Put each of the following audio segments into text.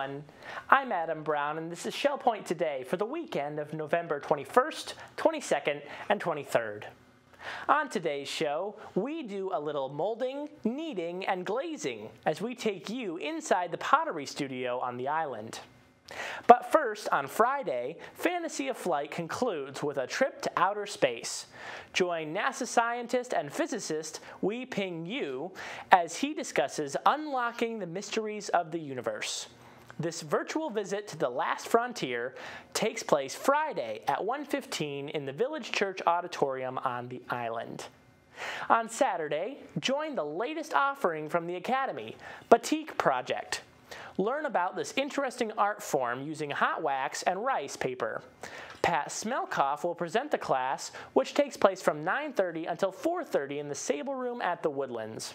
everyone. I'm Adam Brown, and this is Shell Point Today for the weekend of November 21st, 22nd, and 23rd. On today's show, we do a little molding, kneading, and glazing as we take you inside the Pottery studio on the island. But first, on Friday, Fantasy of Flight concludes with a trip to outer space. Join NASA scientist and physicist Wei-Ping Yu as he discusses unlocking the mysteries of the universe. This virtual visit to the last frontier takes place Friday at 1:15 in the Village Church Auditorium on the island. On Saturday, join the latest offering from the Academy, Batik Project. Learn about this interesting art form using hot wax and rice paper. Pat Smelkoff will present the class, which takes place from 9:30 until 4:30 in the Sable Room at the Woodlands.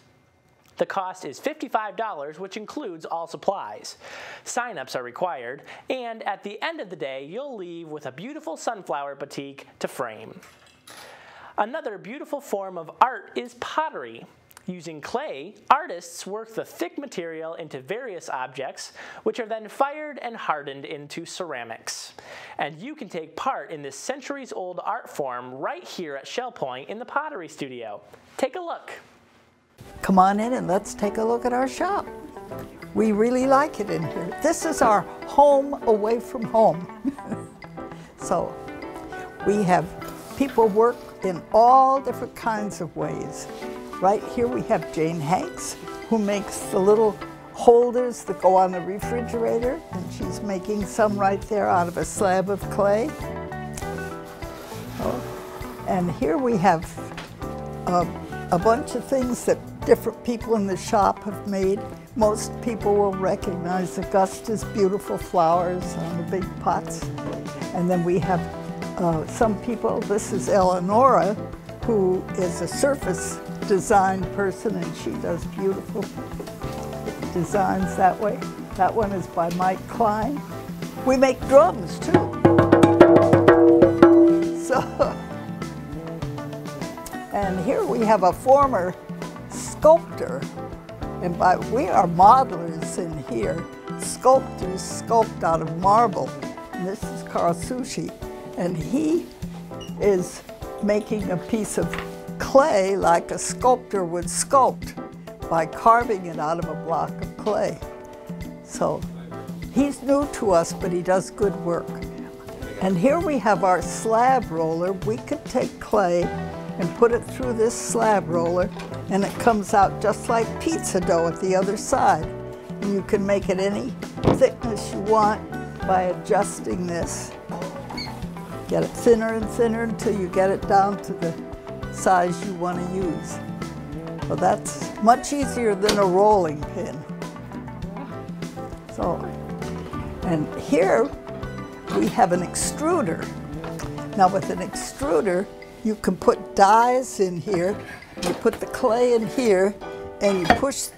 The cost is $55, which includes all supplies. Sign-ups are required, and at the end of the day, you'll leave with a beautiful sunflower batik to frame. Another beautiful form of art is pottery. Using clay, artists work the thick material into various objects, which are then fired and hardened into ceramics. And you can take part in this centuries-old art form right here at Shell Point in the Pottery studio. Take a look. Come on in and let's take a look at our shop. We really like it in here. This is our home away from home. So we have people work in all different kinds of ways. Right here we have Jane Hanks, who makes the little holders that go on the refrigerator, and she's making some right there out of a slab of clay. Oh. And here we have a bunch of things that different people in the shop have made. Most people will recognize Augusta's beautiful flowers on the big pots. And then we have some people, this is Eleonora, who is a surface design person, and she does beautiful designs that way. That one is by Mike Klein. We make drums too. So, and here we have a former sculptor, and we are modelers in here. Sculptors sculpt out of marble. And this is Carl Sushi, and he is making a piece of clay like a sculptor would sculpt by carving it out of a block of clay. So he's new to us, but he does good work. And here we have our slab roller. We could take clay and put it through this slab roller, and it comes out just like pizza dough at the other side. And you can make it any thickness you want by adjusting this. Get it thinner and thinner until you get it down to the size you want to use. Well, that's much easier than a rolling pin. So, and here we have an extruder. Now with an extruder, you can put dies in here. You put the clay in here, and you push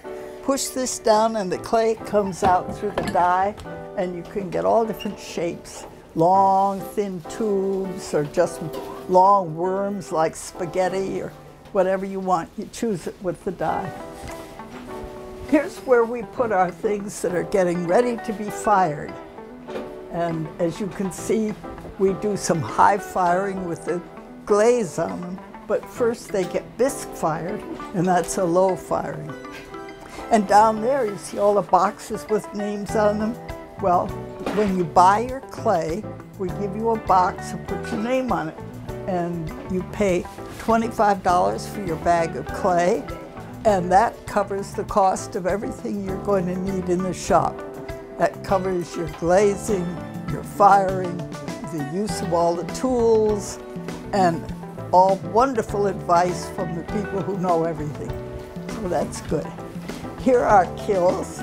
this down, and the clay comes out through the die, and you can get all different shapes. Long, thin tubes, or just long worms like spaghetti, or whatever you want. You choose it with the die. Here's where we put our things that are getting ready to be fired. And as you can see, we do some high firing with the glaze on them. But first they get bisque fired, and that's a low firing. And down there you see all the boxes with names on them. Well, when you buy your clay, we give you a box and put your name on it. And you pay $25 for your bag of clay, and that covers the cost of everything you're going to need in the shop. That covers your glazing, your firing, the use of all the tools, and all wonderful advice from the people who know everything. So that's good. Here are kilns,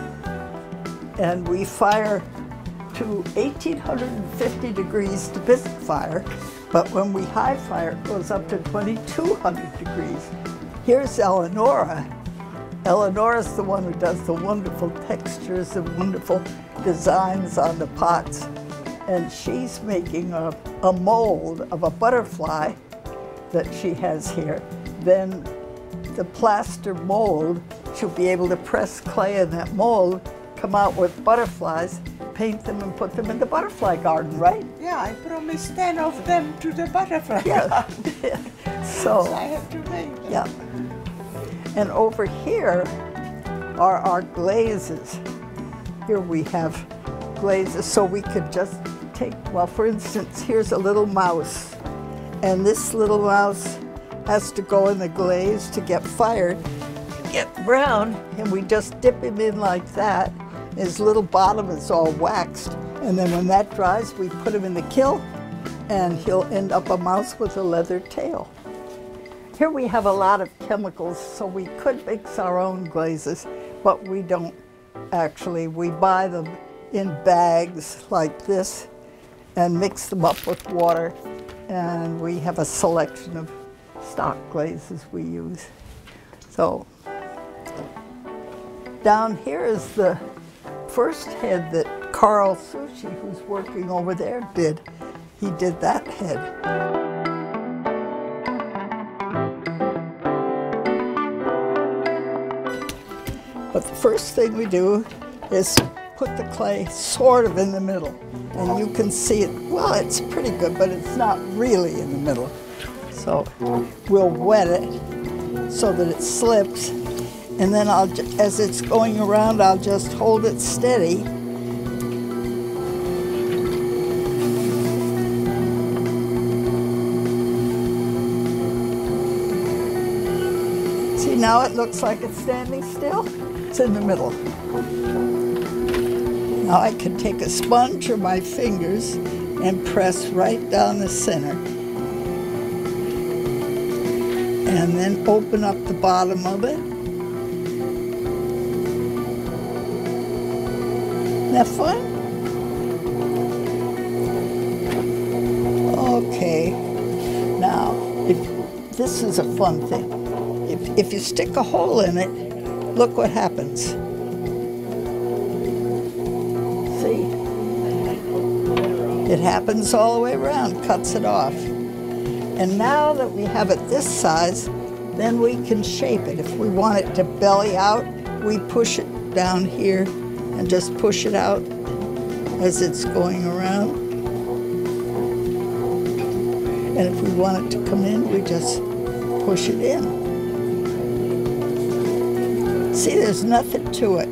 and we fire to 1850 degrees to bisque fire, but when we high fire, it goes up to 2200 degrees. Here's Eleonora. Eleonora's the one who does the wonderful textures and wonderful designs on the pots. And she's making a mold of a butterfly that she has here. Then the plaster mold, she'll be able to press clay in that mold come out with butterflies, paint them and put them in the butterfly garden, right? Yeah, I promised 10 of them to the butterfly. Yeah. So I have to make them. Yeah. And over here are our glazes. Here we have glazes, so we could just take, well, for instance, here's a little mouse. And this little mouse has to go in the glaze to get fired, get brown, and we just dip him in like that. His little bottom is all waxed. And then when that dries, we put him in the kiln, and he'll end up a mouse with a leather tail. Here we have a lot of chemicals, so we could mix our own glazes, but we don't actually. We buy them in bags like this and mix them up with water, and we have a selection of stock glazes we use. So down here is the first head that Carl Sushi, who's working over there, did. He did that head. But the first thing we do is put the clay sort of in the middle. And you can see it, well, it's pretty good, but it's not really in the middle. So we'll wet it so that it slips. And then as it's going around, I'll just hold it steady. See, now it looks like it's standing still. It's in the middle. Now I can take a sponge or my fingers and press right down the center. And then open up the bottom of it. Isn't that fun? Okay. Now, this is a fun thing. If you stick a hole in it, look what happens. See? It happens all the way around, cuts it off. And now that we have it this size, then we can shape it. If we want it to belly out, we push it down here and just push it out as it's going around. And if we want it to come in, we just push it in. See, there's nothing to it.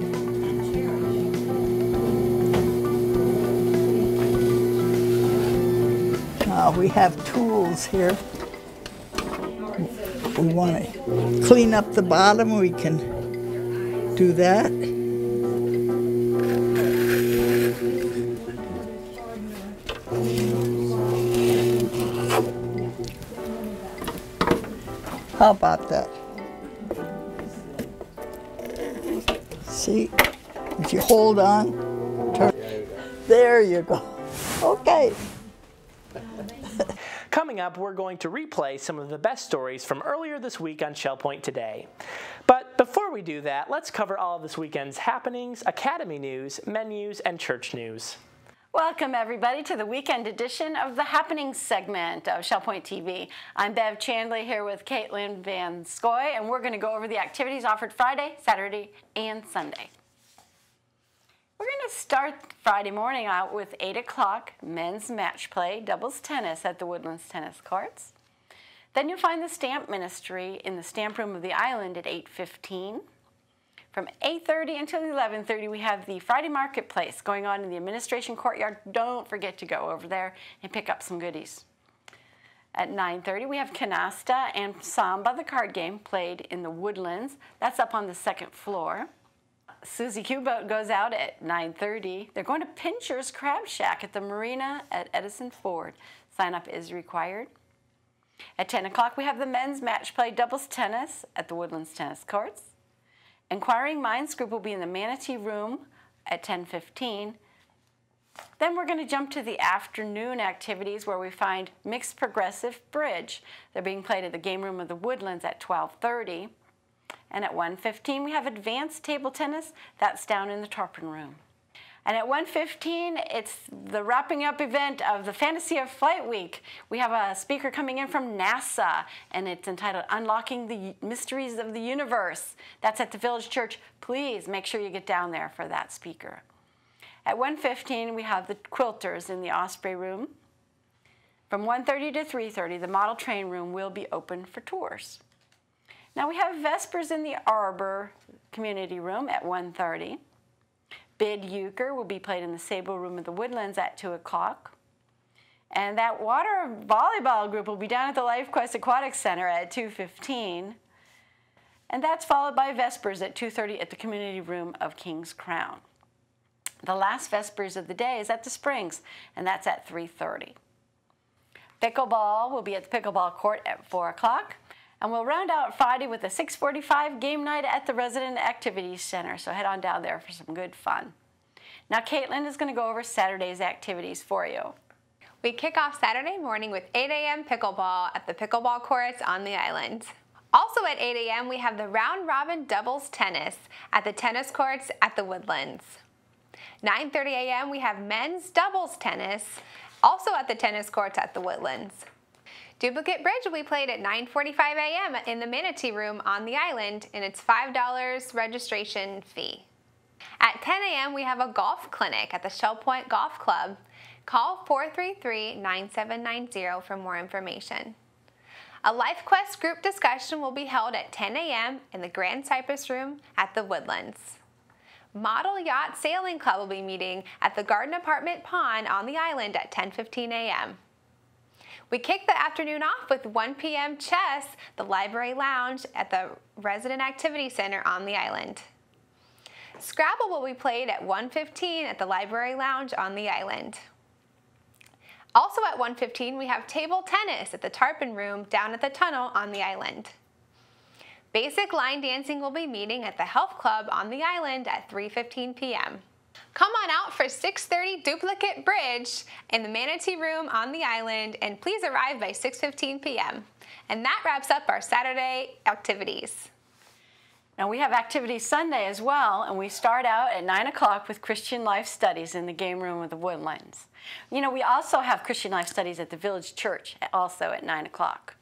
Now we have tools here. We want to clean up the bottom, we can do that. How about that? See, if you hold on, turn, there you go. Okay. Coming up, we're going to replay some of the best stories from earlier this week on Shell Point Today. But before we do that, let's cover all of this weekend's happenings, academy news, menus, and church news. Welcome, everybody, to the weekend edition of the Happenings segment of Shell Point TV. I'm Bev Chandler here with Caitlin Van Scoy, and we're going to go over the activities offered Friday, Saturday, and Sunday. We're going to start Friday morning out with 8 o'clock men's match play, doubles tennis at the Woodlands Tennis Courts. Then you'll find the stamp ministry in the stamp room of the island at 8:15. From 8:30 until 11:30, we have the Friday Marketplace going on in the administration courtyard. Don't forget to go over there and pick up some goodies. At 9:30, we have Canasta and Samba, the card game, played in the Woodlands. That's up on the second floor. Susie Q Boat goes out at 9:30. They're going to Pincher's Crab Shack at the Marina at Edison Ford. Sign up is required. At 10 o'clock, we have the men's match play doubles tennis at the Woodlands Tennis Courts. Inquiring Minds group will be in the Manatee Room at 10:15. Then we're going to jump to the afternoon activities where we find Mixed Progressive Bridge. They're being played at the Game Room of the Woodlands at 12:30. And at 1:15 we have Advanced Table Tennis. That's down in the Tarpon Room. And at 1:15, it's the wrapping up event of the Fantasy of Flight Week. We have a speaker coming in from NASA, and it's entitled Unlocking the Mysteries of the Universe. That's at the Village Church. Please make sure you get down there for that speaker. At 1:15, we have the quilters in the Osprey Room. From 1:30 to 3:30, the model train room will be open for tours. Now we have Vespers in the Arbor Community Room at 1:30. Bid Euchre will be played in the Sable Room of the Woodlands at 2 o'clock. And that water volleyball group will be down at the Life Quest Aquatic Center at 2:15. And that's followed by Vespers at 2:30 at the Community Room of King's Crown. The last Vespers of the day is at the Springs, and that's at 3:30. Pickleball will be at the Pickleball Court at 4 o'clock. And we'll round out Friday with a 6:45 game night at the Resident Activities Center, so head on down there for some good fun. Now Caitlin is going to go over Saturday's activities for you. We kick off Saturday morning with 8 a.m. pickleball at the pickleball courts on the island. Also at 8 a.m. we have the round robin doubles tennis at the tennis courts at the Woodlands. 9:30 a.m. we have men's doubles tennis, also at the tennis courts at the Woodlands. Duplicate bridge will be played at 9:45 a.m. in the Manatee Room on the island, and it's $5 registration fee. At 10 a.m. we have a golf clinic at the Shell Point Golf Club. Call 433-9790 for more information. A Life Quest group discussion will be held at 10 a.m. in the Grand Cypress Room at the Woodlands. Model Yacht Sailing Club will be meeting at the Garden Apartment Pond on the island at 10:15 a.m. We kick the afternoon off with 1 p.m. chess, the Library Lounge at the Resident Activity Center on the island. Scrabble will be played at 1:15 at the Library Lounge on the island. Also at 1:15 we have table tennis at the Tarpon Room down at the tunnel on the island. Basic line dancing will be meeting at the Health Club on the island at 3:15 p.m. Come on out for 6:30 duplicate bridge in the Manatee Room on the island, and please arrive by 6:15 p.m. And that wraps up our Saturday activities. Now we have activities Sunday as well, and we start out at 9 o'clock with Christian Life Studies in the Game Room of the Woodlands. You know, we also have Christian Life Studies at the Village Church, also at 9 o'clock.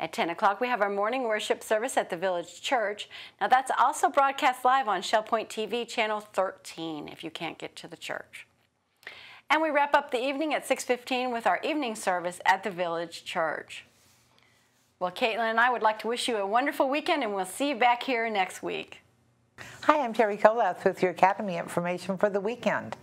At 10 o'clock, we have our morning worship service at the Village Church. Now, that's also broadcast live on Shell Point TV, Channel 13, if you can't get to the church. And we wrap up the evening at 6:15 with our evening service at the Village Church. Well, Caitlin and I would like to wish you a wonderful weekend, and we'll see you back here next week. Hi, I'm Terry Kolath with your Academy information for the weekend.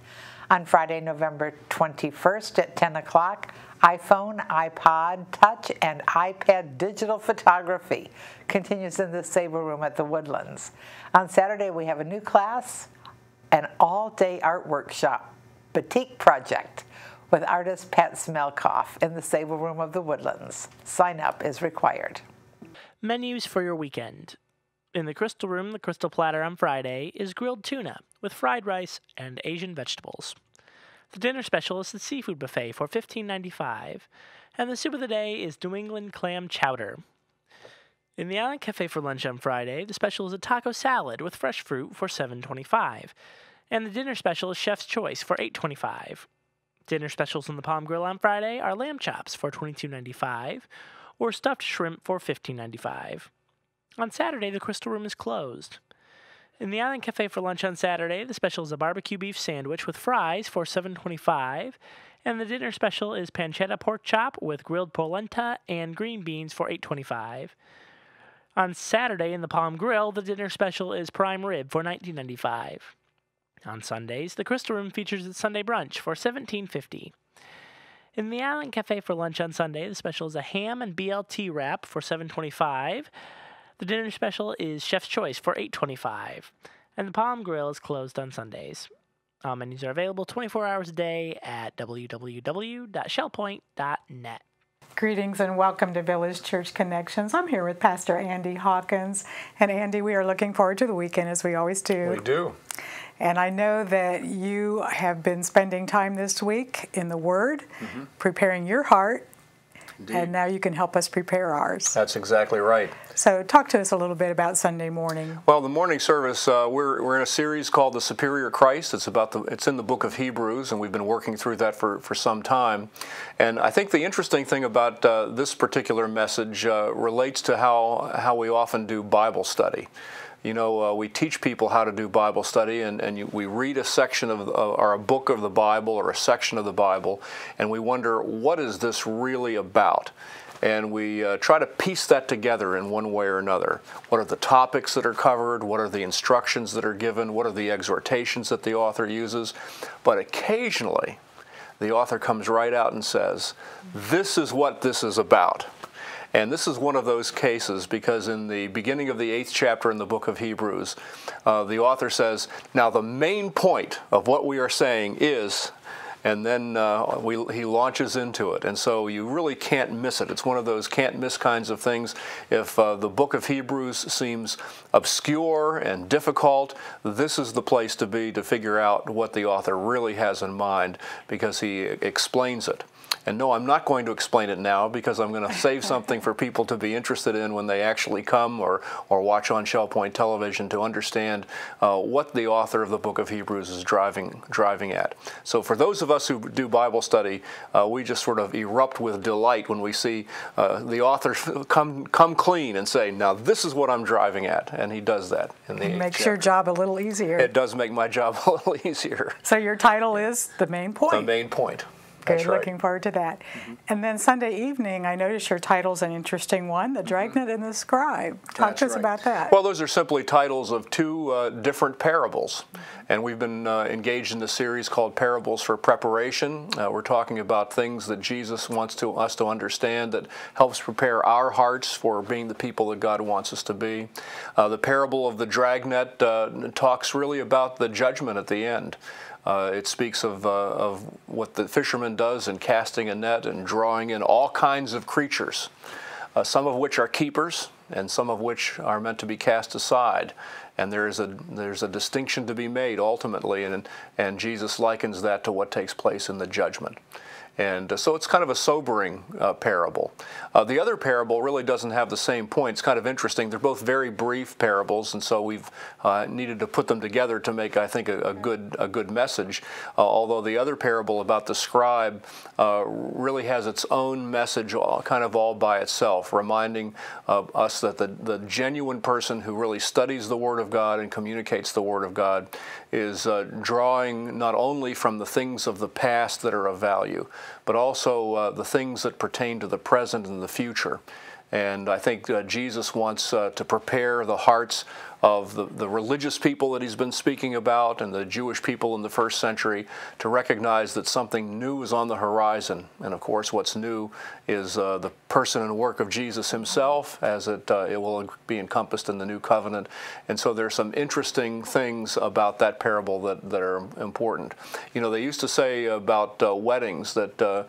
On Friday, November 21st at 10 o'clock, iPhone, iPod, Touch, and iPad digital photography continues in the Sable Room at the Woodlands. On Saturday, we have a new class, an all-day art workshop, Batik Project, with artist Pat Smelkoff in the Sable Room of the Woodlands. Sign up is required. Menus for your weekend. In the Crystal Room, the Crystal Platter on Friday is grilled tuna with fried rice and Asian vegetables. The dinner special is the seafood buffet for $15.95, and the soup of the day is New England clam chowder. In the Island Cafe for lunch on Friday, the special is a taco salad with fresh fruit for $7.25, and the dinner special is Chef's Choice for $8.25. Dinner specials on the Palm Grill on Friday are lamb chops for $22.95 or stuffed shrimp for $15.95. On Saturday, the Crystal Room is closed. In the Island Cafe for lunch on Saturday, the special is a barbecue beef sandwich with fries for $7.25, and the dinner special is pancetta pork chop with grilled polenta and green beans for $8.25. On Saturday in the Palm Grill, the dinner special is prime rib for $19.95. On Sundays, the Crystal Room features its Sunday brunch for $17.50. In the Island Cafe for lunch on Sunday, the special is a ham and BLT wrap for $7.25. The dinner special is Chef's Choice for $8.25, and the Palm Grill is closed on Sundays. All menus are available 24 hours a day at www.shellpoint.net. Greetings and welcome to Village Church Connections. I'm here with Pastor Andy Hawkins. And Andy, we are looking forward to the weekend as we always do. We do. And I know that you have been spending time this week in the Word, preparing your heart Indeed. And now you can help us prepare ours. That's exactly right. So talk to us a little bit about Sunday morning. Well, the morning service, we're in a series called The Superior Christ. It's in the book of Hebrews, and we've been working through that for some time. And I think the interesting thing about this particular message relates to how we often do Bible study. You know, we teach people how to do Bible study, and we read a section of or a book of the Bible or a section of the Bible, and we wonder, what is this really about? And we try to piece that together in one way or another. What are the topics that are covered? What are the instructions that are given? What are the exhortations that the author uses? But occasionally, the author comes right out and says, this is what this is about. And this is one of those cases, because in the beginning of the 8th chapter in the book of Hebrews, the author says, now the main point of what we are saying is, and then he launches into it. And so you really can't miss it. It's one of those can't miss kinds of things. If the book of Hebrews seems obscure and difficult, this is the place to be to figure out what the author really has in mind, because he explains it. And no, I'm not going to explain it now, because I'm going to save something for people to be interested in when they actually come or watch on Shell Point Television to understand what the author of the book of Hebrews is driving at. So for those of us who do Bible study, we just sort of erupt with delight when we see the author come clean and say, now this is what I'm driving at. And he does that in the 8th It makes chapter. your job a little easier. It does make my job a little easier. So your title is The Main Point. The main point. Good, That's right. looking forward to that. And then Sunday evening, I noticed your title's an interesting one, The Dragnet and the Scribe. Talk to us about that. Well, those are simply titles of two different parables. And we've been engaged in a series called Parables for Preparation. We're talking about things that Jesus wants us to understand that helps prepare our hearts for being the people that God wants us to be. The parable of the dragnet talks really about the judgment at the end. It speaks of what the fisherman does in casting a net and drawing in all kinds of creatures, some of which are keepers and some of which are meant to be cast aside. And there's a distinction to be made ultimately, and Jesus likens that to what takes place in the judgment. And so it's kind of a sobering parable. The other parable really doesn't have the same point. It's kind of interesting. They're both very brief parables, and so we've needed to put them together to make, I think, a good message. Although the other parable about the scribe really has its own message kind of all by itself, reminding us that the genuine person who really studies the Word of God and communicates the Word of God is drawing not only from the things of the past that are of value, but also the things that pertain to the present and the future. And I think Jesus wants to prepare the hearts of the religious people that he's been speaking about and the Jewish people in the first century to recognize that something new is on the horizon. And of course, what's new is the person and work of Jesus himself, as it will be encompassed in the new covenant. And so there's some interesting things about that parable that are important. You know, they used to say about weddings that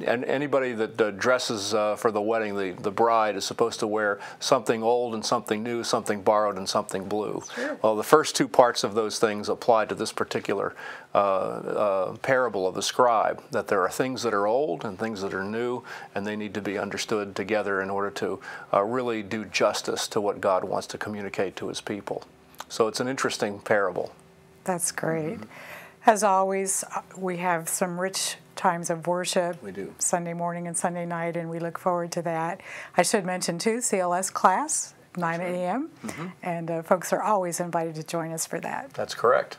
anybody that dresses for the wedding, the bride is supposed to wear something old and something new, something borrowed and something blue. Sure. Well, the first two parts of those things apply to this particular parable of the scribe, that there are things that are old and things that are new, and they need to be understood together in order to really do justice to what God wants to communicate to his people. So it's an interesting parable. That's great. As always, we have some rich times of worship. We do. Sunday morning and Sunday night, and we look forward to that. I should mention, too, CLS class, 9 a.m., and folks are always invited to join us for that. That's correct.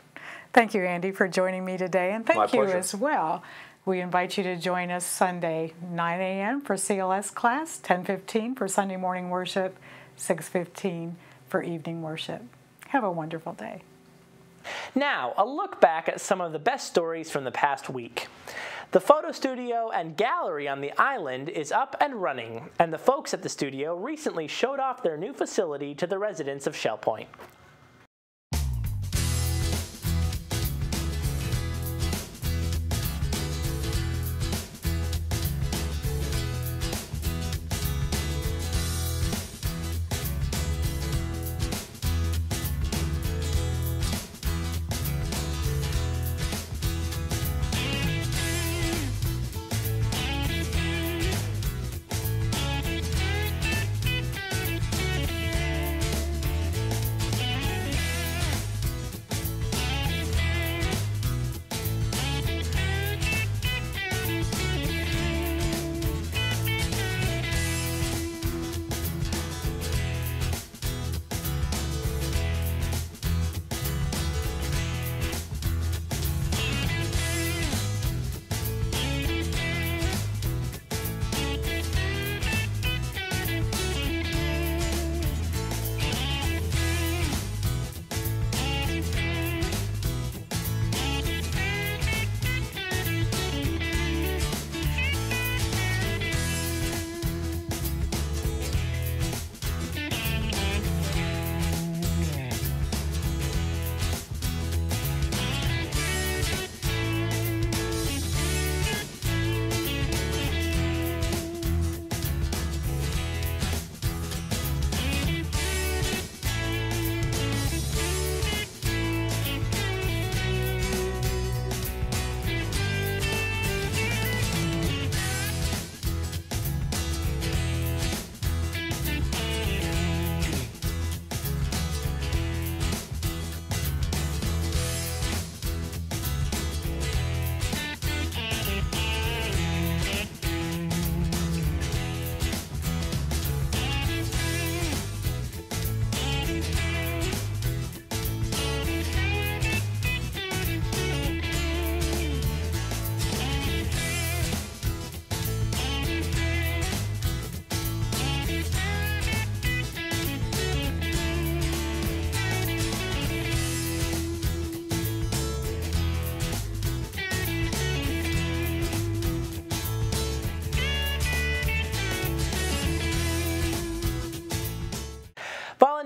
Thank you, Andy, for joining me today, and thank you pleasure. as well. We invite you to join us Sunday, 9 a.m. for CLS class, 10:15 for Sunday morning worship, 6:15 for evening worship. Have a wonderful day. Now, a look back at some of the best stories from the past week. The photo studio and gallery on the island is up and running, and the folks at the studio recently showed off their new facility to the residents of Shell Point.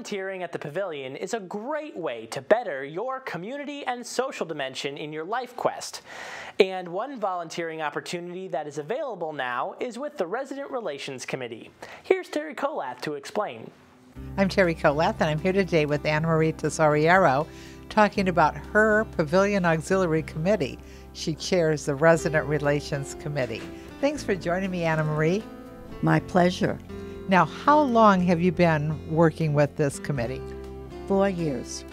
Volunteering at the Pavilion is a great way to better your community and social dimension in your life quest. And one volunteering opportunity that is available now is with the Resident Relations Committee. Here's Terry Colath to explain. I'm Terry Colath, and I'm here today with Anna Marie Tesoriero talking about her Pavilion Auxiliary Committee. She chairs the Resident Relations Committee. Thanks for joining me, Anna Marie. My pleasure. Now, how long have you been working with this committee? 4 years.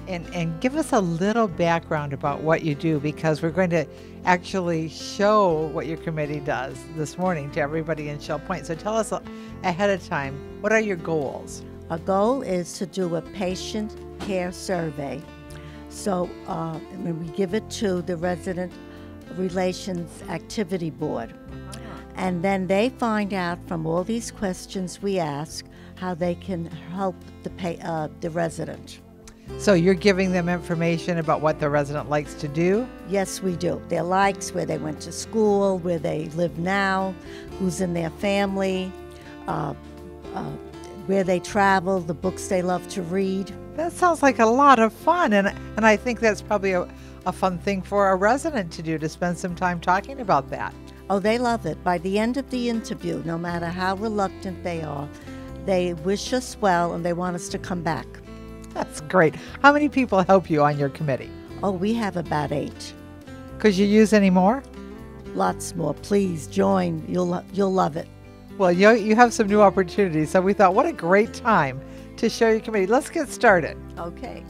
And give us a little background about what you do, because we're going to actually show what your committee does this morning to everybody in Shell Point. So tell us ahead of time, what are your goals? Our goal is to do a patient care survey. So when we give it to the Resident Relations Activity Board. And then they find out from all these questions we ask how they can help the resident. So you're giving them information about what the resident likes to do? Yes, we do. Their likes, where they went to school, where they live now, who's in their family, where they travel, the books they love to read. That sounds like a lot of fun, and I think that's probably a fun thing for a resident to do, to spend some time talking about that. Oh, they love it. By the end of the interview, no matter how reluctant they are, they wish us well and they want us to come back. That's great. How many people help you on your committee? Oh, we have about 8. Could you use any more? Lots more. Please join. You'll love it. Well, you have some new opportunities, so we thought, what a great time to show your committee. Let's get started. Okay.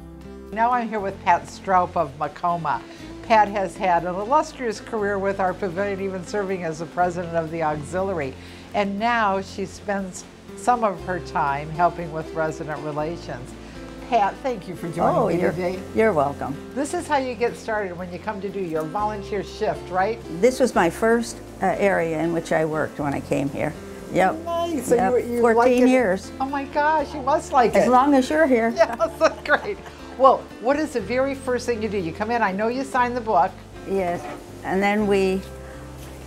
Now I'm here with Pat Stroup of Macoma. Pat has had an illustrious career with our pavilion, even serving as the president of the auxiliary. And now she spends some of her time helping with resident relations. Pat, thank you for joining me today. You're welcome. This is how you get started when you come to do your volunteer shift, right? This was my first area in which I worked when I came here. Yep. Nice. So yep. you 14 like years. Oh my gosh, you must like it. As long as you're here. Yes, that's great. Well, what is the very first thing you do? You come in, I know you sign the book. Yes, and then we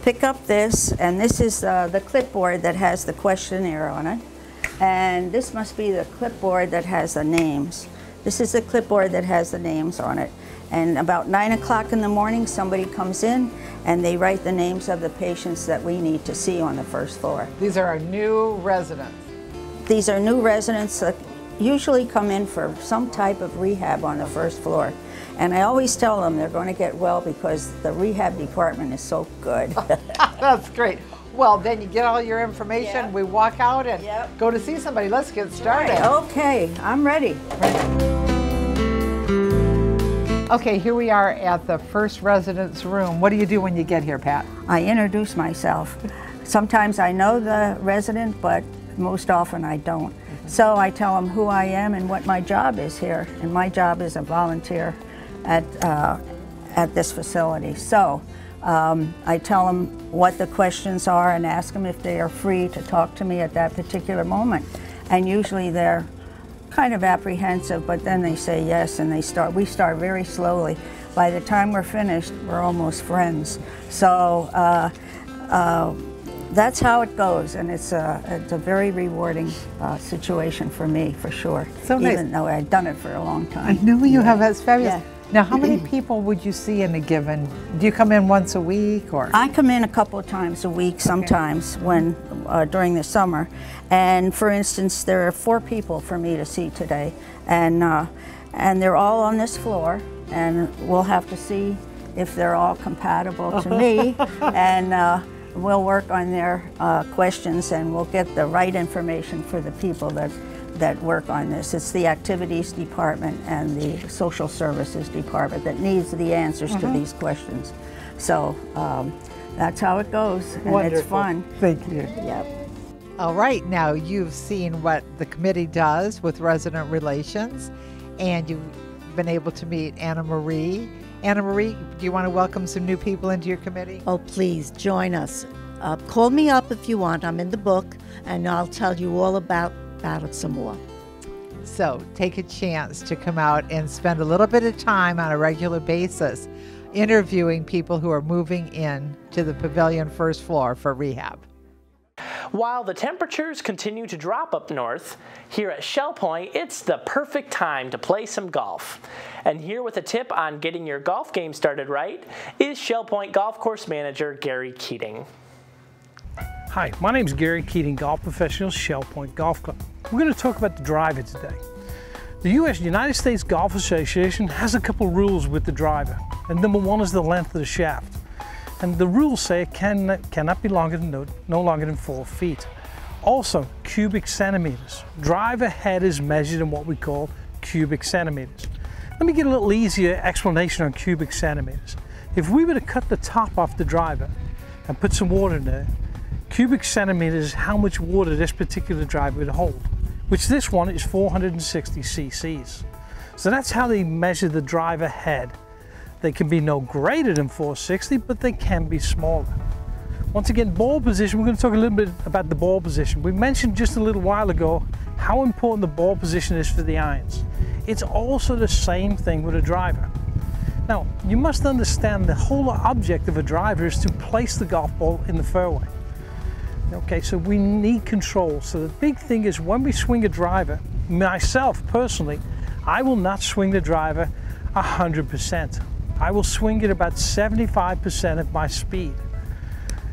pick up this, and this is the clipboard that has the questionnaire on it. And this must be the clipboard that has the names. This is the clipboard that has the names on it. And about 9 o'clock in the morning, somebody comes in and they write the names of the patients that we need to see on the first floor. These are our new residents. These are new residents that usually come in for some type of rehab on the first floor. And I always tell them they're going to get well because the rehab department is so good. That's great. Well, then you get all your information, Yep. We walk out and Yep. go to see somebody. Let's get started. Right. Okay, I'm ready. Okay, here we are at the first residence room. What do you do when you get here, Pat? I introduce myself. Sometimes I know the resident, but most often I don't. So I tell them who I am and what my job is here. And my job is a volunteer at this facility. So I tell them what the questions are and ask them if they are free to talk to me at that particular moment. And usually they're kind of apprehensive, but then they say yes, and we start very slowly. By the time we're finished, we're almost friends. So that's how it goes, and it's a very rewarding situation for me, for sure. So nice. Even though I've done it for a long time. I know you have. That's fabulous. Yeah. Now, how many people would you see in a given? Do you come in once a week, or? I come in a couple of times a week sometimes when during the summer. And for instance, there are 4 people for me to see today, and they're all on this floor, and we'll have to see if they're all compatible to me, and we'll work on their questions, and we'll get the right information for the people that work on this. It's the activities department and the social services department that needs the answers to these questions. So that's how it goes, and Wonderful. it's fun. Thank you. Yep. All right, now you've seen what the committee does with resident relations, and you've been able to meet Anna Marie. Anna Marie, do you want to welcome some new people into your committee? Oh, please join us. Call me up if you want. I'm in the book, and I'll tell you all about it some more. So take a chance to come out and spend a little bit of time on a regular basis interviewing people who are moving in to the pavilion first floor for rehab. While the temperatures continue to drop up north, here at Shell Point, it's the perfect time to play some golf. And here with a tip on getting your golf game started right is Shell Point Golf Course Manager Gary Keating. Hi, my name is Gary Keating, golf professional, Shell Point Golf Club. We're going to talk about the driver today. The United States Golf Association has a couple rules with the driver. And number one is the length of the shaft. And the rules say it cannot be no longer than 4 feet. Also, cubic centimeters. Driver head is measured in what we call cubic centimeters. Let me get a little easier explanation on cubic centimeters. If we were to cut the top off the driver and put some water in there, cubic centimeters is how much water this particular driver would hold, which this one is 460 cc's. So that's how they measure the driver head. They can be no greater than 460, but they can be smaller. Once again, ball position, we're going to talk a little bit about the ball position. We mentioned just a little while ago how important the ball position is for the irons. It's also the same thing with a driver. Now, you must understand the whole object of a driver is to place the golf ball in the fairway. Okay, so we need control. So the big thing is when we swing a driver, myself personally, I will not swing the driver 100%. I will swing it about 75% of my speed.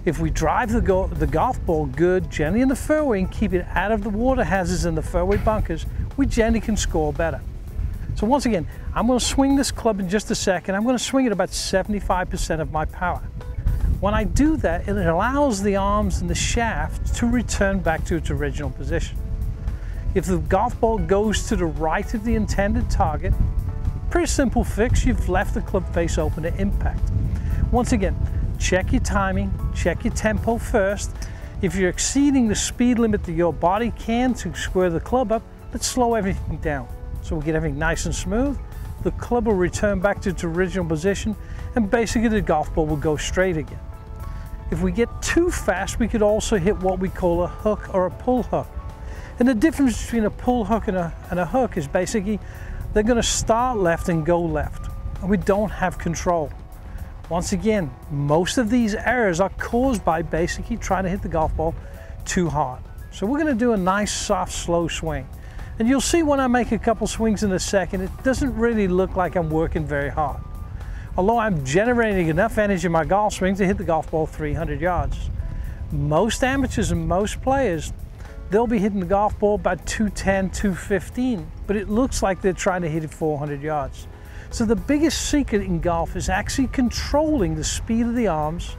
If we drive the golf ball good, generally in the fairway, and keep it out of the water hazards and the fairway bunkers, we generally can score better. So once again, I'm going to swing this club in just a second. I'm going to swing it about 75% of my power. When I do that, it allows the arms and the shaft to return back to its original position. If the golf ball goes to the right of the intended target, pretty simple fix, you've left the club face open to impact. Once again, check your timing, check your tempo first. If you're exceeding the speed limit that your body can to square the club up, let's slow everything down. So we'll get everything nice and smooth. The club will return back to its original position, and basically the golf ball will go straight again. If we get too fast, we could also hit what we call a hook or a pull hook. And the difference between a pull hook and a hook is basically they're going to start left and go left, and we don't have control. Once again, most of these errors are caused by basically trying to hit the golf ball too hard. So we're going to do a nice, soft, slow swing. And you'll see when I make a couple swings in a second, it doesn't really look like I'm working very hard. Although I'm generating enough energy in my golf swing to hit the golf ball 300 yards. Most amateurs and most players, they'll be hitting the golf ball about 210, 215, but it looks like they're trying to hit it 400 yards. So the biggest secret in golf is actually controlling the speed of the arms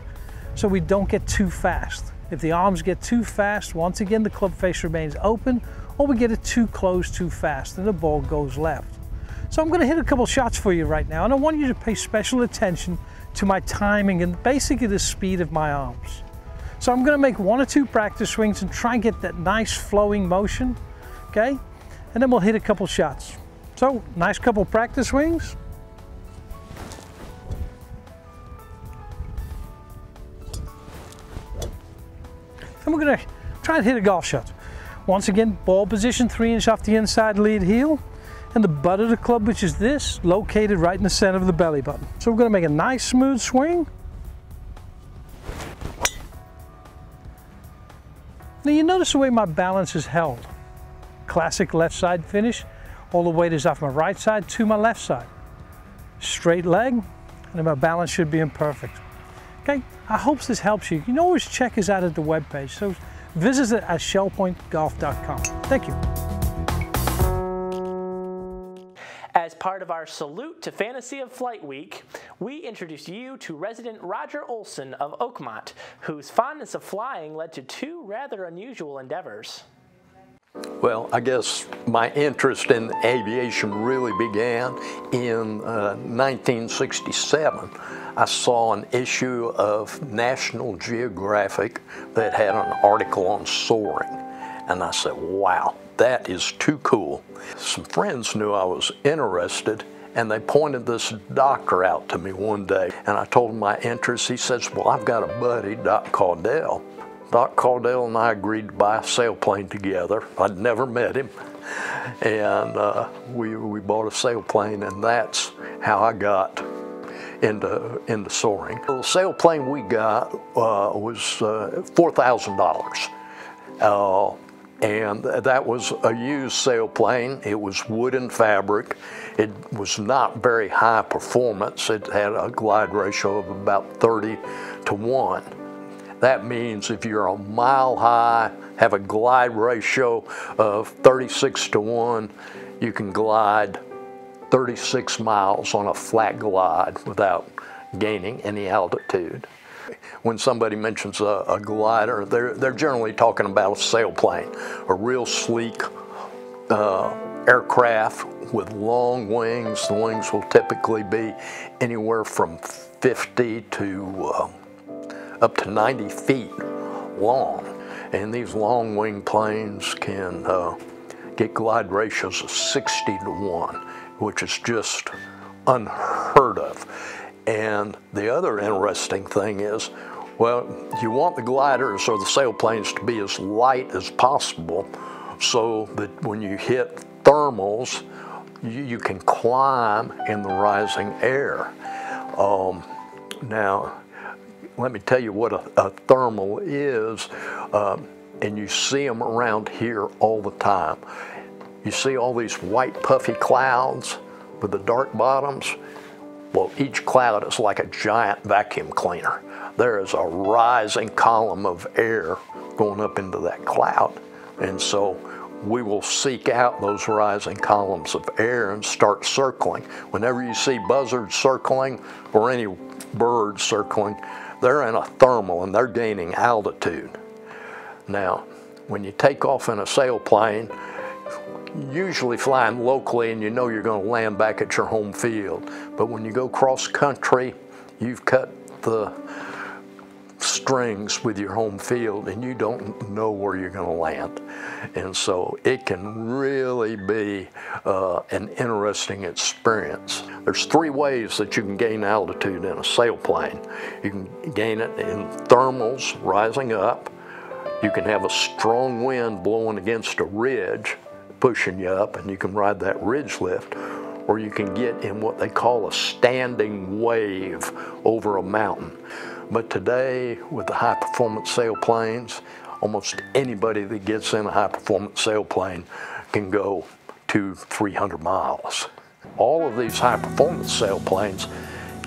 so we don't get too fast. If the arms get too fast, once again, the club face remains open, or we get it too close too fast and the ball goes left. So I'm going to hit a couple shots for you right now, and I want you to pay special attention to my timing and basically the speed of my arms. So I'm going to make 1 or 2 practice swings and try and get that nice flowing motion, okay? And then we'll hit a couple shots. So, nice couple practice swings. And we're going to try and hit a golf shot. Once again, ball position 3 inches off the inside lead heel, and the butt of the club, which is this, located right in the center of the belly button. So we're going to make a nice smooth swing. Now you notice the way my balance is held. Classic left side finish. All the weight is off my right side to my left side. Straight leg, and then my balance should be imperfect. Okay, I hope this helps you. You can always check us out at the webpage, so visit it at shellpointgolf.com. Thank you. As part of our salute to Fantasy of Flight Week, we introduce you to resident Roger Olson of Oakmont, whose fondness of flying led to 2 rather unusual endeavors. Well, I guess my interest in aviation really began in 1967. I saw an issue of National Geographic that had an article on soaring, and I said, wow, that is too cool. Some friends knew I was interested, and they pointed this doctor out to me one day, and I told him my interest. He says, well, I've got a buddy, Doc Caudell. Doc Caudell and I agreed to buy a sailplane together. I'd never met him, and we bought a sailplane, and that's how I got into soaring. The sailplane we got was $4,000. And that was a used sailplane. It was wooden fabric. It was not very high performance. It had a glide ratio of about 30-to-1. That means if you're a mile high, have a glide ratio of 36-to-1, you can glide 36 miles on a flat glide without gaining any altitude. When somebody mentions a glider, they're generally talking about a sailplane, a real sleek aircraft with long wings. The wings will typically be anywhere from 50 to up to 90 feet long. And these long wing planes can get glide ratios of 60-to-1, which is just unheard of. And the other interesting thing is, well, you want the gliders or the sailplanes to be as light as possible so that when you hit thermals, you can climb in the rising air. Now, let me tell you what a thermal is, and you see them around here all the time. You see all these white puffy clouds with the dark bottoms? Well, each cloud is like a giant vacuum cleaner. There is a rising column of air going up into that cloud. And so we will seek out those rising columns of air and start circling. Whenever you see buzzards circling or any birds circling, they're in a thermal and they're gaining altitude. Now, when you take off in a sailplane, usually flying locally and you know you're going to land back at your home field. But when you go cross country, you've cut the strings with your home field and you don't know where you're going to land. And so it can really be an interesting experience. There's three ways that you can gain altitude in a sailplane. You can gain it in thermals, rising up. You can have a strong wind blowing against a ridge, pushing you up, and you can ride that ridge lift, or you can get in what they call a standing wave over a mountain. But today, with the high-performance sailplanes, almost anybody that gets in a high-performance sailplane can go 200-300 miles. All of these high-performance sailplanes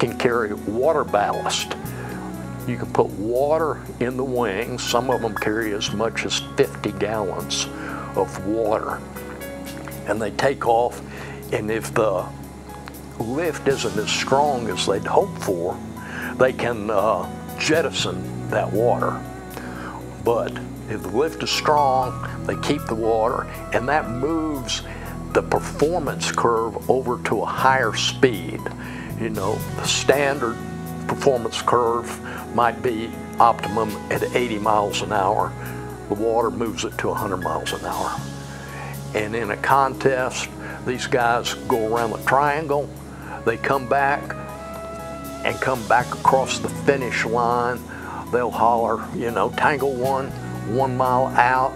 can carry water ballast. You can put water in the wings. Some of them carry as much as 50 gallons of water. And they take off, and if the lift isn't as strong as they'd hoped for, they can jettison that water. But if the lift is strong, they keep the water, and that moves the performance curve over to a higher speed. You know, the standard performance curve might be optimum at 80 miles an hour. The water moves it to 100 miles an hour. And in a contest, these guys go around the triangle, they come back across the finish line. They'll holler, you know, tangle 1 mile out,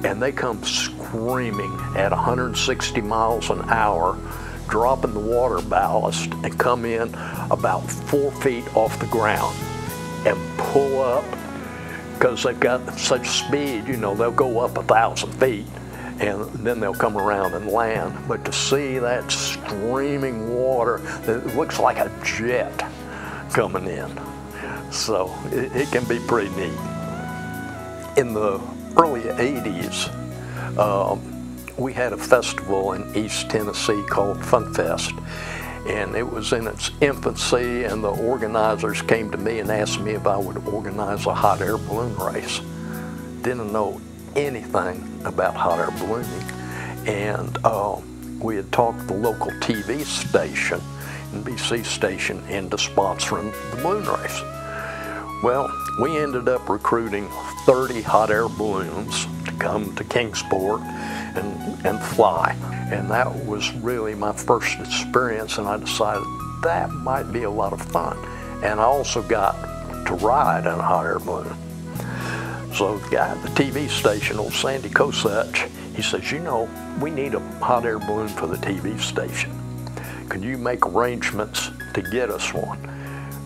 and they come screaming at 160 miles an hour, dropping the water ballast, and come in about 4 feet off the ground and pull up, because they've got such speed, you know, they'll go up 1,000 feet and then they'll come around and land. But to see that streaming water, it looks like a jet coming in. So it can be pretty neat. In the early 80s, we had a festival in East Tennessee called Fun Fest, and it was in its infancy, and the organizers came to me and asked me if I would organize a hot air balloon race. Didn't know anything about hot air ballooning, and we had talked the local TV station, NBC station, into sponsoring the balloon race. Well, we ended up recruiting 30 hot air balloons to come to Kingsport and fly. And that was really my first experience, and I decided that might be a lot of fun. And I also got to ride in a hot air balloon. So the guy at the TV station, old Sandy Kosach, he says, you know, we need a hot air balloon for the TV station. Can you make arrangements to get us one?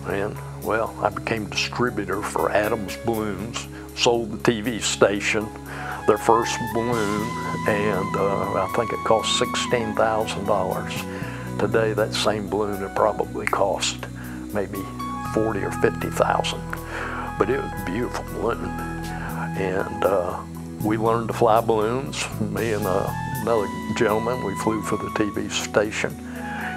And well, I became distributor for Adams Balloons, sold the TV station, their first balloon, and I think it cost $16,000. Today, that same balloon would probably cost maybe $40,000 or $50,000. But it was a beautiful balloon. And we learned to fly balloons. Me and another gentleman, we flew for the TV station.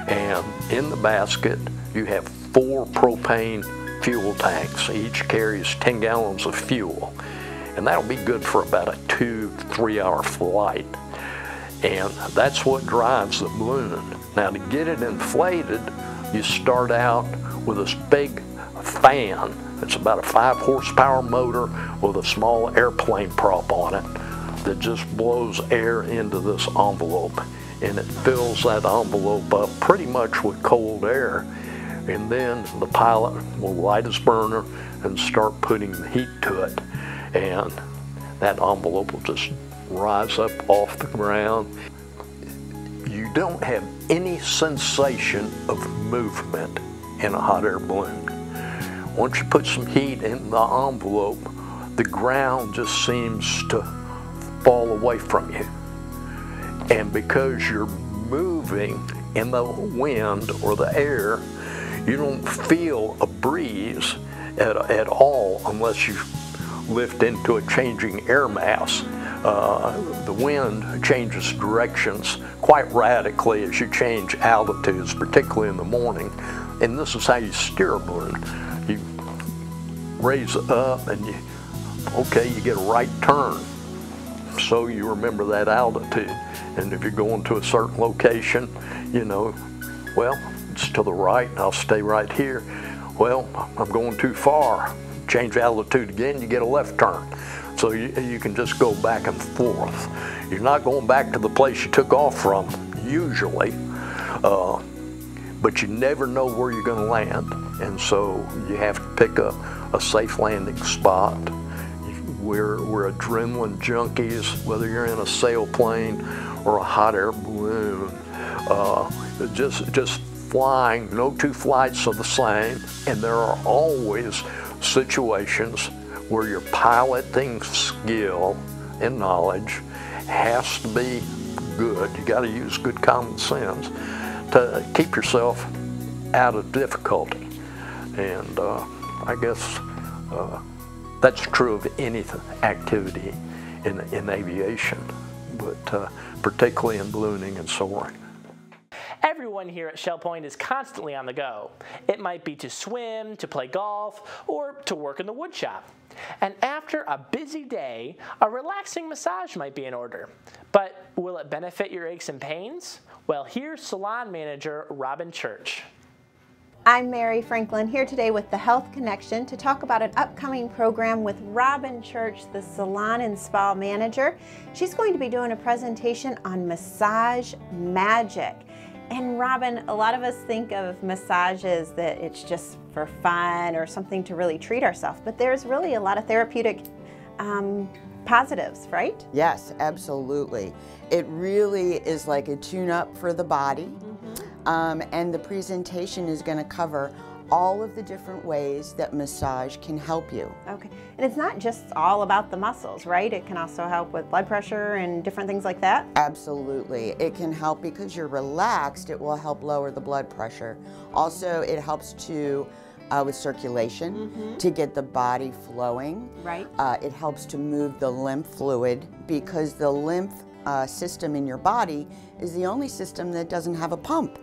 And in the basket, you have 4 propane fuel tanks. Each carries 10 gallons of fuel. And that'll be good for about a 2-3 hour flight. And that's what drives the balloon. Now, to get it inflated, you start out with this big fan. It's about a 5 horsepower motor with a small airplane prop on it that just blows air into this envelope. And it fills that envelope up pretty much with cold air. And then the pilot will light his burner and start putting the heat to it. And that envelope will just rise up off the ground. You don't have any sensation of movement in a hot air balloon. Once you put some heat in the envelope, the ground just seems to fall away from you. And because you're moving in the wind or the air, you don't feel a breeze at all unless you lift into a changing air mass. The wind changes directions quite radically as you change altitudes, particularly in the morning. And this is how you steer a balloon. You raise it up and you get a right turn. So you remember that altitude. And if you're going to a certain location, you know, well, it's to the right, I'll stay right here. Well, I'm going too far. Change altitude again, you get a left turn. So you can just go back and forth. You're not going back to the place you took off from, usually, but you never know where you're going to land. And so you have to pick a safe landing spot. We're adrenaline junkies, whether you're in a sailplane or a hot air balloon. Just flying, no 2 flights are the same, and there are always situations where your piloting skill and knowledge has to be good. You got to use good common sense to keep yourself out of difficulty. And I guess that's true of any activity in aviation, but particularly in ballooning and soaring. Everyone here at Shell Point is constantly on the go. It might be to swim, to play golf, or to work in the wood shop. And after a busy day, a relaxing massage might be in order. But will it benefit your aches and pains? Well, here's salon manager Robin Church. I'm Mary Franklin, here today with the Health Connection to talk about an upcoming program with Robin Church, the Salon and Spa Manager. She's going to be doing a presentation on massage magic. And Robin, a lot of us think of massages that it's just for fun or something to really treat ourselves, but there's really a lot of therapeutic positives, right? Yes, absolutely. It really is like a tune-up for the body. And the presentation is going to cover all of the different ways that massage can help you. Okay, and it's not just all about the muscles, right? It can also help with blood pressure and different things like that? Absolutely. It can help because you're relaxed. It will help lower the blood pressure. Also, it helps to with circulation to get the body flowing. Right. It helps to move the lymph fluid because the lymph system in your body is the only system that doesn't have a pump.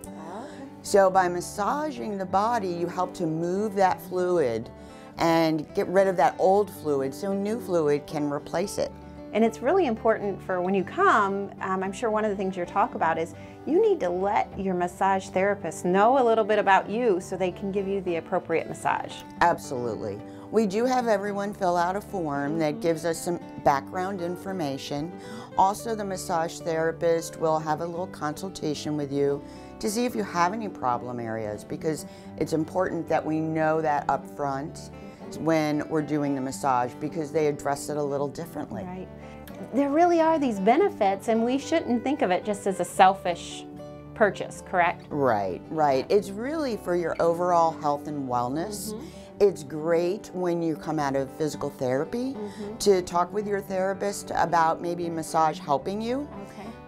So by massaging the body, you help to move that fluid and get rid of that old fluid so new fluid can replace it. And it's really important for when you come, I'm sure one of the things you'll talk about is you need to let your massage therapist know a little bit about you so they can give you the appropriate massage. Absolutely. We do have everyone fill out a form that gives us some background information. Also, the massage therapist will have a little consultation with you to see if you have any problem areas, because it's important that we know that up front when we're doing the massage, because they address it a little differently. Right. There really are these benefits, and we shouldn't think of it just as a selfish purchase, correct? Right, right. It's really for your overall health and wellness. It's great when you come out of physical therapy to talk with your therapist about maybe massage helping you,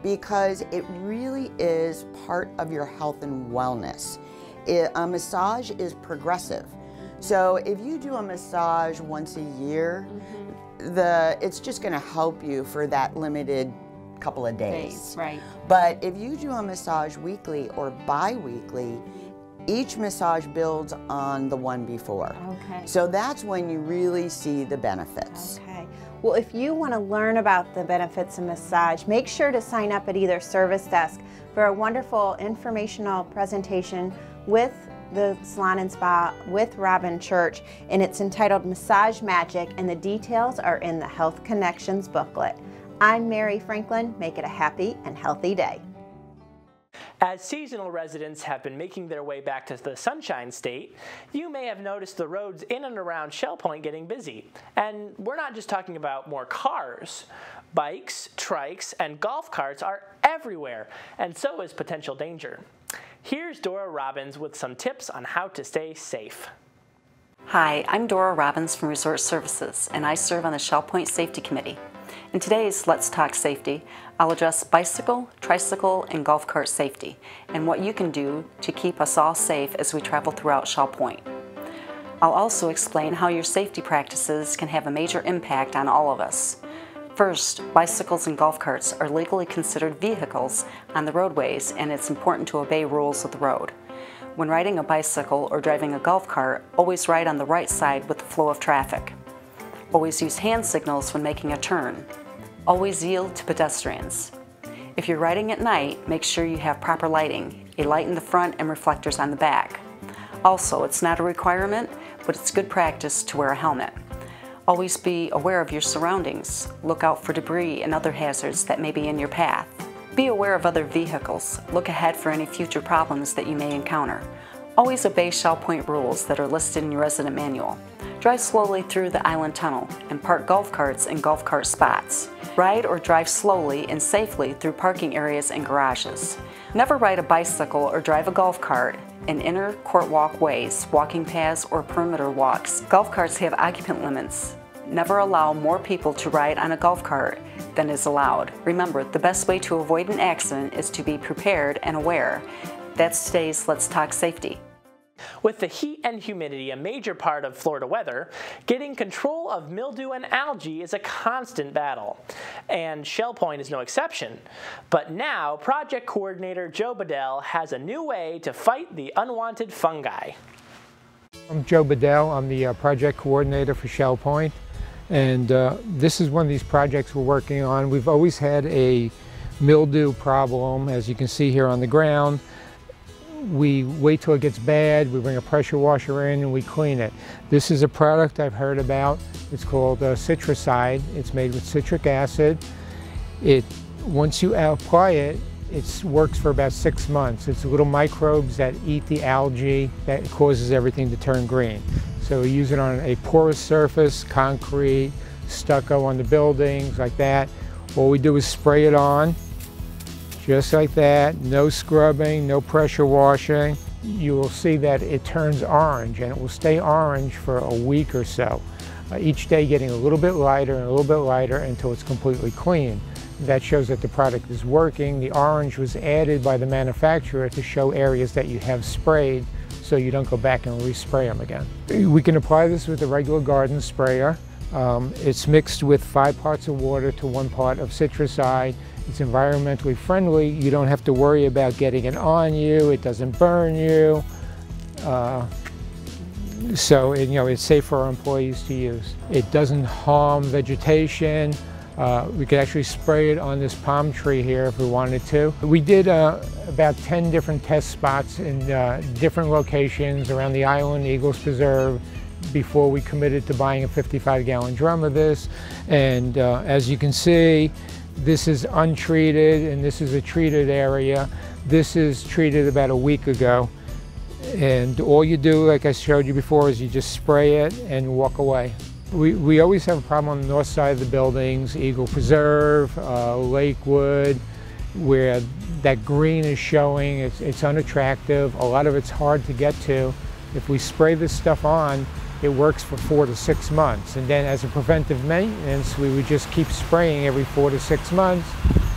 because it really is part of your health and wellness. A massage is progressive. So if you do a massage once a year, it's just going to help you for that limited couple of days. Right. But if you do a massage weekly or bi-weekly, each massage builds on the one before. Okay. So that's when you really see the benefits. Okay. Well, if you want to learn about the benefits of massage, make sure to sign up at either service desk for a wonderful informational presentation with the Salon and Spa with Robin Church, and it's entitled Massage Magic, and the details are in the Health Connections booklet. I'm Mary Franklin. Make it a happy and healthy day. As seasonal residents have been making their way back to the Sunshine State, you may have noticed the roads in and around Shell Point getting busy. And we're not just talking about more cars. Bikes, trikes, and golf carts are everywhere, and so is potential danger. Here's Dora Robbins with some tips on how to stay safe. Hi, I'm Dora Robbins from Resort Services, and I serve on the Shell Point Safety Committee. In today's Let's Talk Safety, I'll address bicycle, tricycle, and golf cart safety, and what you can do to keep us all safe as we travel throughout Shell Point. I'll also explain how your safety practices can have a major impact on all of us. First, bicycles and golf carts are legally considered vehicles on the roadways, and it's important to obey rules of the road. When riding a bicycle or driving a golf cart, always ride on the right side with the flow of traffic. Always use hand signals when making a turn. Always yield to pedestrians. If you're riding at night, make sure you have proper lighting, a light in the front and reflectors on the back. Also, it's not a requirement, but it's good practice to wear a helmet. Always be aware of your surroundings. Look out for debris and other hazards that may be in your path. Be aware of other vehicles. Look ahead for any future problems that you may encounter. Always obey Shell Point rules that are listed in your resident manual. Drive slowly through the island tunnel and park golf carts in golf cart spots. Ride or drive slowly and safely through parking areas and garages. Never ride a bicycle or drive a golf cart in inner court walkways, walking paths, or perimeter walks. Golf carts have occupant limits. Never allow more people to ride on a golf cart than is allowed. Remember, the best way to avoid an accident is to be prepared and aware. That's today's Let's Talk Safety. With the heat and humidity a major part of Florida weather, getting control of mildew and algae is a constant battle. And Shell Point is no exception. But now, Project Coordinator Joe Bedell has a new way to fight the unwanted fungi. I'm Joe Bedell. I'm the Project Coordinator for Shell Point. And this is one of these projects we're working on. We've always had a mildew problem, as you can see here on the ground. We wait till it gets bad, we bring a pressure washer in and we clean it. This is a product I've heard about. It's called Citricide. It's made with citric acid. Once you apply it, it works for about 6 months. It's little microbes that eat the algae that causes everything to turn green. So we use it on a porous surface, concrete, stucco on the buildings, like that. All we do is spray it on. Just like that, no scrubbing, no pressure washing. You will see that it turns orange, and it will stay orange for a week or so. Each day getting a little bit lighter and a little bit lighter until it's completely clean. That shows that the product is working. The orange was added by the manufacturer to show areas that you have sprayed so you don't go back and respray them again. We can apply this with a regular garden sprayer. It's mixed with 5 parts of water to 1 part of citricide. It's environmentally friendly. You don't have to worry about getting it on you. It doesn't burn you. So it's safe for our employees to use. It doesn't harm vegetation. We could actually spray it on this palm tree here if we wanted to. We did about 10 different test spots in different locations around the island, Eagles Preserve, before we committed to buying a 55-gallon drum of this. And as you can see, this is untreated and this is a treated area. This is treated about a week ago. And all you do, like I showed you before, is you just spray it and walk away. We always have a problem on the north side of the buildings, Eagle Preserve, Lakewood, where that green is showing. It's unattractive. A lot of it's hard to get to. If we spray this stuff on, it works for 4 to 6 months. And then as a preventive maintenance, we would just keep spraying every 4 to 6 months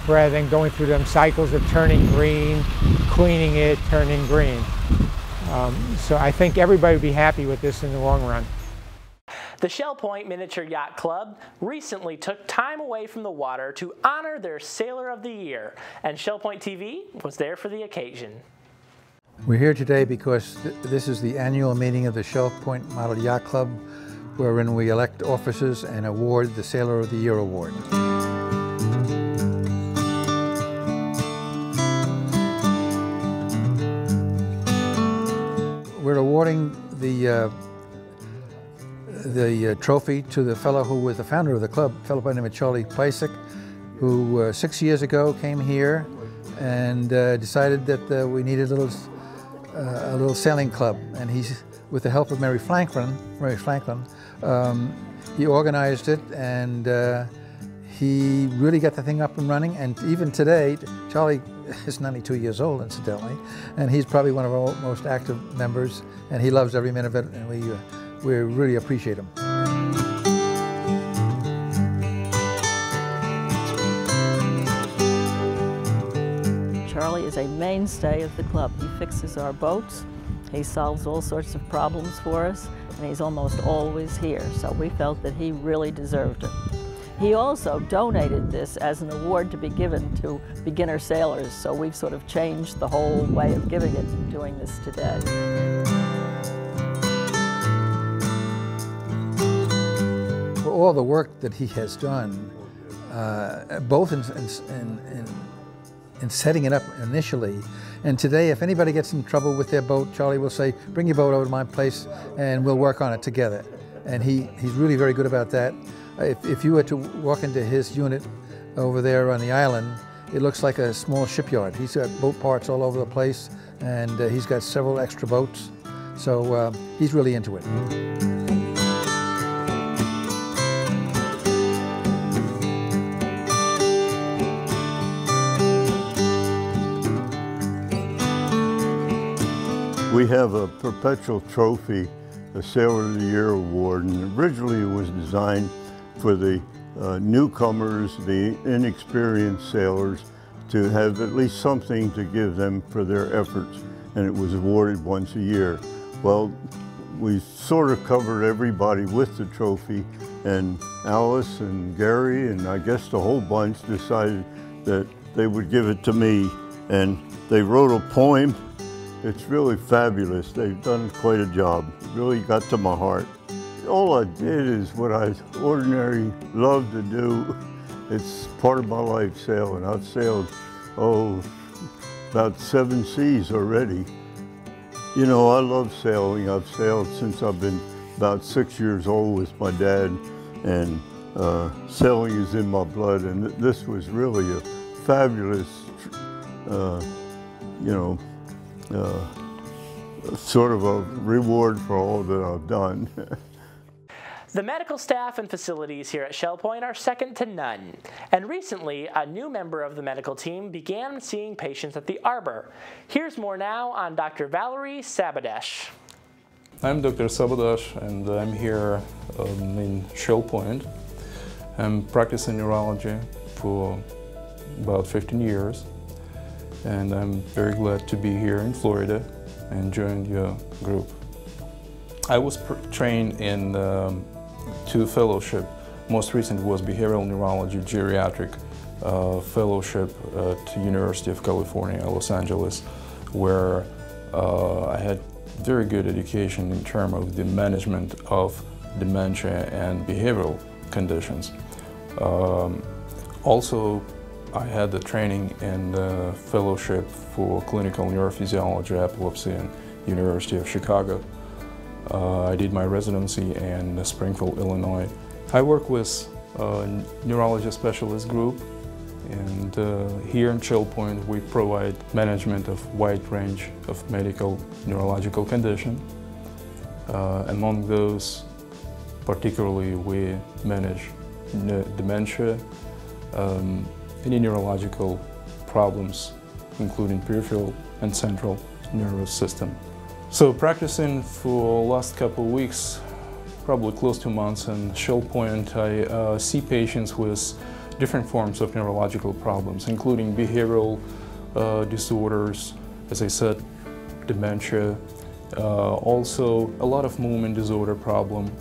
rather than going through them cycles of turning green, cleaning it, turning green. So I think everybody would be happy with this in the long run. The Shell Point Miniature Yacht Club recently took time away from the water to honor their Sailor of the Year, and Shell Point TV was there for the occasion. We're here today because this is the annual meeting of the Shell Point Model Yacht Club, wherein we elect officers and award the Sailor of the Year award. We're awarding the trophy to the fellow who was the founder of the club, a fellow by the name of Charlie Pisick, who 6 years ago came here and decided that we needed a little sailing club. And he's, with the help of Mary Franklin, he organized it, and he really got the thing up and running. And even today, Charlie is 92 years old, incidentally, and he's probably one of our most active members, and he loves every minute of it, and we really appreciate him. Charlie is a mainstay of the club. He fixes our boats, he solves all sorts of problems for us, and he's almost always here, so we felt that he really deserved it. He also donated this as an award to be given to beginner sailors, so we've sort of changed the whole way of giving it and doing this today. For all the work that he has done, both in setting it up initially, and today if anybody gets in trouble with their boat, Charlie will say, bring your boat over to my place and we'll work on it together. And he's really very good about that. If you were to walk into his unit over there on the island, it looks like a small shipyard. He's got boat parts all over the place, and he's got several extra boats, so he's really into it. We have a perpetual trophy, a Sailor of the Year award, and originally it was designed for the newcomers, the inexperienced sailors, to have at least something to give them for their efforts, and it was awarded once a year. Well, we sort of covered everybody with the trophy, and Alice and Gary and I guess the whole bunch decided that they would give it to me, and they wrote a poem. It's really fabulous. They've done quite a job. It really got to my heart. All I did is what I ordinarily love to do. It's part of my life, sailing. I've sailed, about 7 seas already. You know, I love sailing. I've sailed since I've been about 6 years old with my dad, and sailing is in my blood, and this was really a fabulous, sort of a reward for all that I've done. The medical staff and facilities here at Shell Point are second to none, and recently a new member of the medical team began seeing patients at the Arbor. Here's more now on Dr. Valerie Sabadesh. I'm Dr. Sabadesh, and I'm here in Shell Point. I'm practicing neurology for about 15 years, and I'm very glad to be here in Florida and join your group. I was trained in 2 fellowships. Most recent was behavioral neurology geriatric fellowship at the University of California, Los Angeles, where I had very good education in terms of the management of dementia and behavioral conditions. Also, I had the training in the fellowship for clinical neurophysiology, epilepsy, in University of Chicago. I did my residency in Springfield, Illinois. I work with a neurology specialist group, and here in Shell Point we provide management of wide range of medical neurological conditions. Among those, particularly, we manage dementia, any neurological problems, including peripheral and central nervous system. So practicing for last couple of weeks, probably close to months in Shell Point, I see patients with different forms of neurological problems, including behavioral disorders, as I said, dementia, also a lot of movement disorder problem,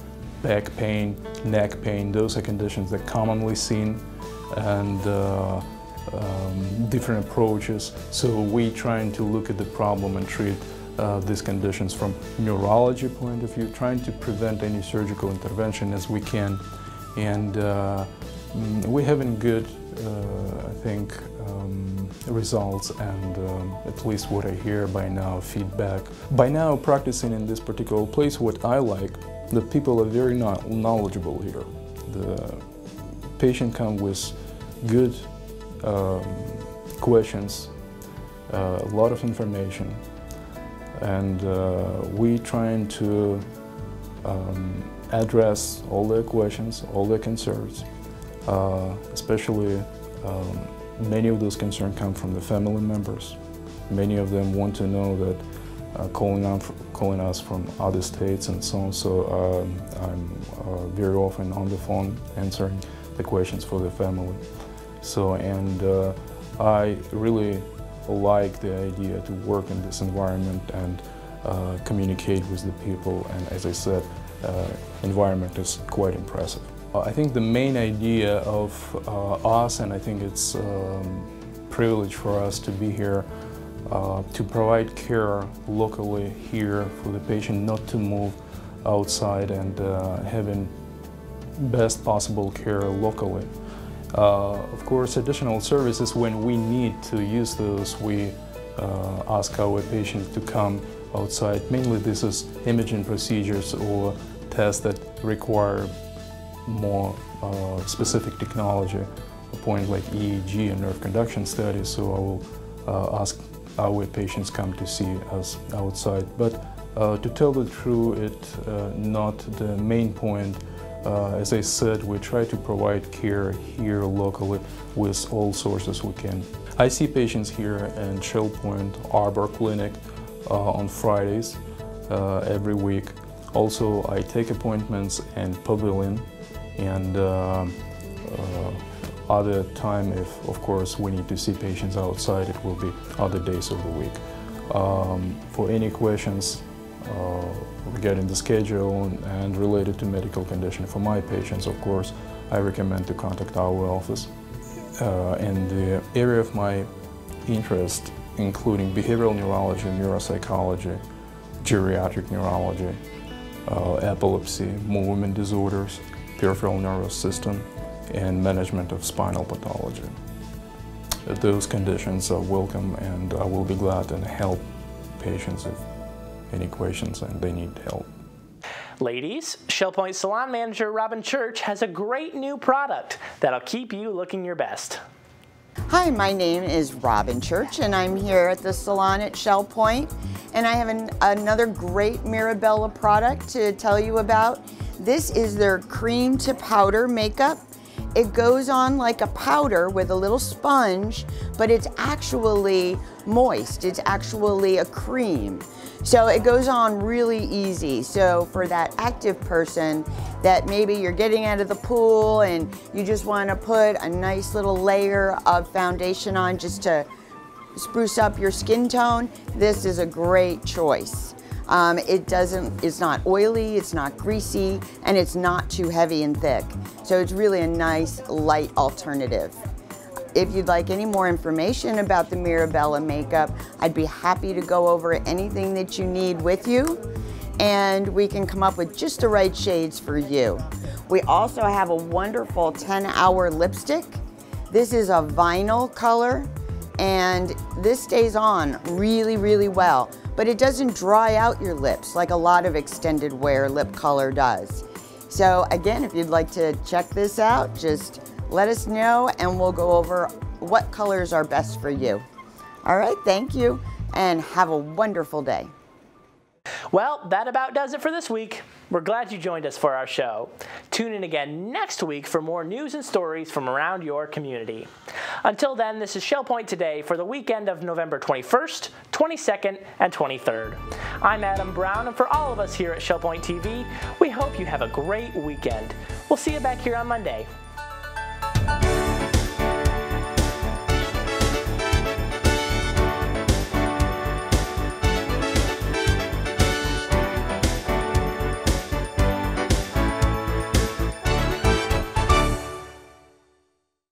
back pain, neck pain. Those are conditions that are commonly seen, and different approaches. So we trying to look at the problem and treat these conditions from neurology point of view, trying to prevent any surgical intervention as we can. And we're having good, I think, results, and at least what I hear by now, feedback. By now, practicing in this particular place, what I like, the people are very knowledgeable here. The patient comes with good questions, a lot of information, and we trying to address all their questions, all their concerns, especially many of those concerns come from the family members. Many of them want to know that calling us from other states and so on, so I'm very often on the phone answering the questions for the family. So, and I really like the idea to work in this environment and communicate with the people, and as I said, environment is quite impressive. I think the main idea of us, and I think it's a privilege for us to be here, to provide care locally here for the patient, not to move outside, and having best possible care locally. Of course, additional services, when we need to use those, we ask our patients to come outside. Mainly this is imaging procedures or tests that require more specific technology, a point like EEG and nerve conduction studies, so I will ask our patients come to see us outside. But to tell the truth, it's not the main point. As I said, we try to provide care here locally with all sources we can. I see patients here in Shell Point Arbor Clinic on Fridays every week. Also, I take appointments in Pavilion, and other time, if of course we need to see patients outside, it will be other days of the week. For any questions regarding the schedule and related to medical condition for my patients, of course, I recommend to contact our office. In the area of my interest, including behavioral neurology, neuropsychology, geriatric neurology, epilepsy, movement disorders, peripheral nervous system, and management of spinal pathology. Those conditions are welcome, and I will be glad to help patients if any questions and they need help. Ladies, Shell Point Salon Manager Robin Church has a great new product that'll keep you looking your best. Hi, my name is Robin Church, and I'm here at the salon at Shell Point, and I have another great Mirabella product to tell you about. This is their cream to powder makeup. It goes on like a powder with a little sponge, but it's actually moist. It's actually a cream. So it goes on really easy. So for that active person that maybe you're getting out of the pool and you just want to put a nice little layer of foundation on just to spruce up your skin tone, this is a great choice. It's not oily, it's not greasy, and it's not too heavy and thick. So it's really a nice, light alternative. If you'd like any more information about the Mirabella makeup, I'd be happy to go over anything that you need with you, and we can come up with just the right shades for you. We also have a wonderful 10-hour lipstick. This is a vinyl color, and this stays on really, really well. But it doesn't dry out your lips like a lot of extended wear lip color does. So again, if you'd like to check this out, just let us know and we'll go over what colors are best for you. All right, thank you and have a wonderful day. Well, that about does it for this week. We're glad you joined us for our show. Tune in again next week for more news and stories from around your community. Until then, this is ShellPoint Today for the weekend of November 21st, 22nd, and 23rd. I'm Adam Brown, and for all of us here at ShellPoint TV, we hope you have a great weekend. We'll see you back here on Monday.